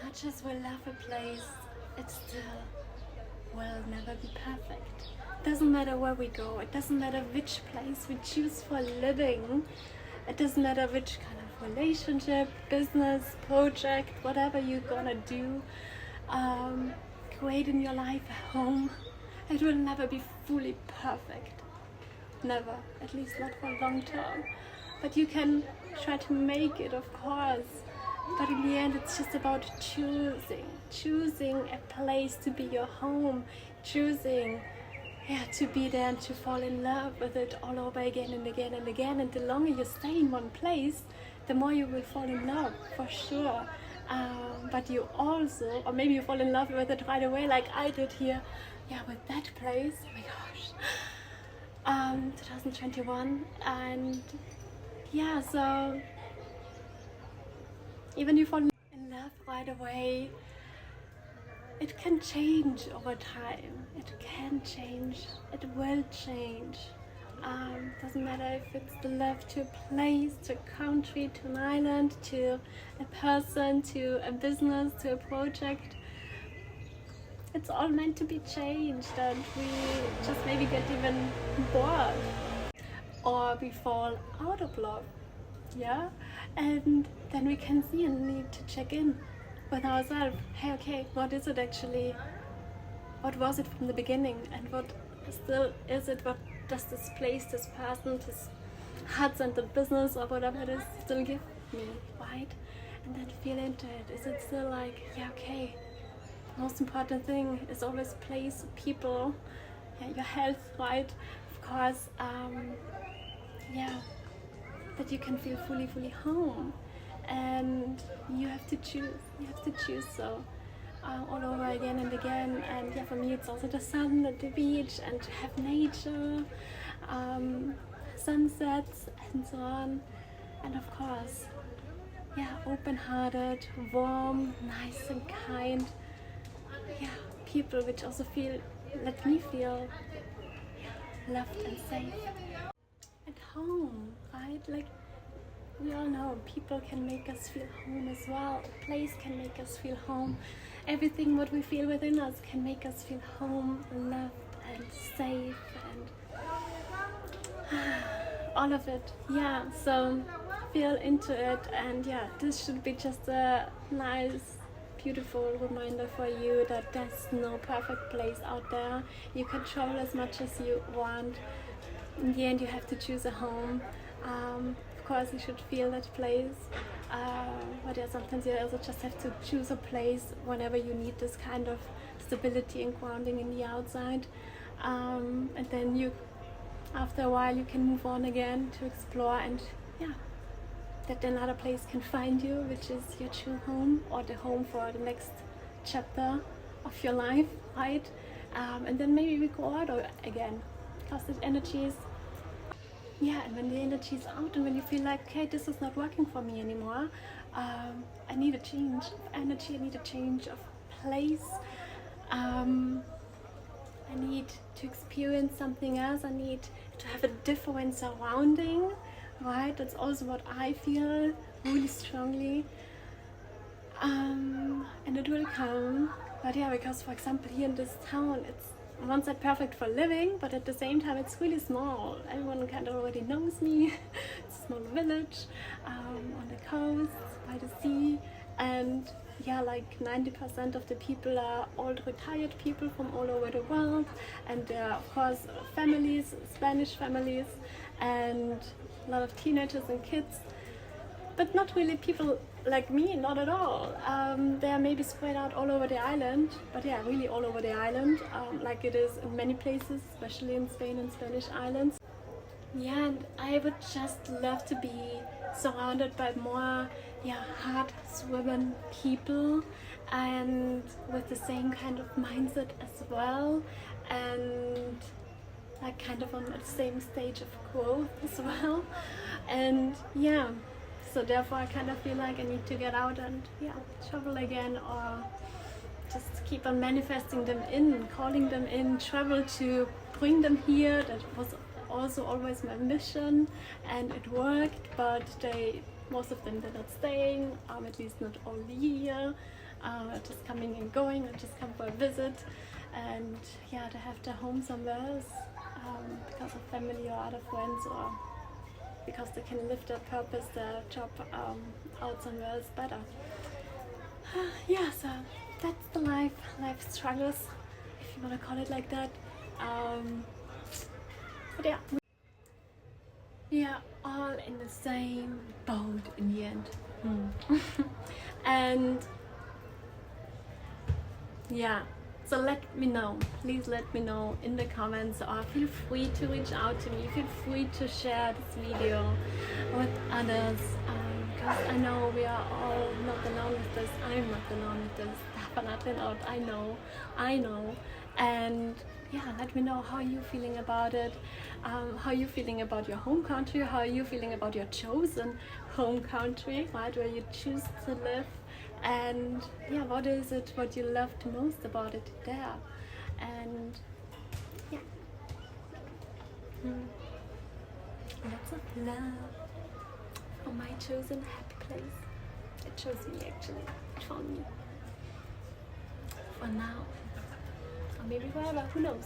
much as we love a place, it still will never be perfect. It doesn't matter where we go, it doesn't matter which place we choose for living, it doesn't matter which kind of relationship, business, project, whatever you're gonna do, create in your life a home. It will never be fully perfect. Never, at least not for long term. But you can try to make it, of course. But in the end, it's just about choosing a place to be your home, choosing to be there and to fall in love with it all over again and again and again. And the longer you stay in one place, the more you will fall in love, for sure. But you also, or maybe you fall in love with it right away, like I did here, with that place. Oh my gosh, 2021, and so even you fall in love right away, it can change over time. It can change. It will change. Doesn't matter if it's the love to a place, to a country, to an island, to a person, to a business, to a project. It's all meant to be changed, and we just maybe get even bored, or we fall out of love. And then we can see and need to check in with ourselves. Hey, okay, what is it actually? What was it from the beginning, and what still is it? What does this place, this person, this husband, the business, or whatever it is, still give me, right? And then feel into it. Is it still like, okay, most important thing is always place, people, your health, right? Of course, that you can feel fully home, and you have to choose so all over again and again. And for me it's also the sun at the beach, and to have nature, sunsets and so on, and of course open-hearted, warm, nice and kind people which also let me feel loved and safe at home, right? Like we all know, people can make us feel home as well. A place can make us feel home. Everything what we feel within us can make us feel home, loved and safe, and all of it. So feel into it, and this should be just a nice, beautiful reminder for you that there's no perfect place out there. You can travel as much as you want. In the end, you have to choose a home. Of course, you should feel that place. But sometimes you also just have to choose a place whenever you need this kind of stability and grounding in the outside. And then after a while, you can move on again to explore, and that another place can find you, which is your true home, or the home for the next chapter of your life, right? And then maybe we go out again, because the energy is and when the energy is out, and when you feel like, okay, this is not working for me anymore, I need a change of energy, I need a change of place, I need to experience something else, I need to have a different surrounding, right? That's also what I feel really strongly, and it will come. But because for example here in this town, it's on one side perfect for living, but at the same time it's really small. Everyone kind of already knows me. It's a small village on the coast by the sea, and like 90% of the people are old retired people from all over the world, and there are of course families, Spanish families, and a lot of teenagers and kids, but not really people like me, not at all. They are maybe spread out all over the island, but really all over the island, like it is in many places, especially in Spain and Spanish islands. And I would just love to be surrounded by more hard-swimming people, and with the same kind of mindset as well, and like kind of on the same stage of growth as well. And so therefore I kind of feel like I need to get out and travel again, or just keep on manifesting them in, calling them in, travel to bring them here. That was also always my mission, and it worked, but most of them, they're not staying, at least not all year. just coming and going, or just come for a visit, and yeah, to have their home somewhere else, because of family or other friends, or because they can live their purpose, their job out somewhere else better. Yeah, so that's the life struggles, if you want to call it like that. But yeah, we are all in the same boat in the end. And yeah, so let me know, please let me know in the comments, or feel free to reach out to me, feel free to share this video with others, because I know we are all not alone with this. I'm not alone with this, definitely not. I know. And yeah, let me know how you're feeling about it, how you're feeling about your home country, how you're feeling about your chosen home country, right, where you choose to live. And yeah, what is it what you loved most about it there? And yeah, lots of love for my chosen happy place. It chose me, actually. It found me. For now, or maybe forever, who knows?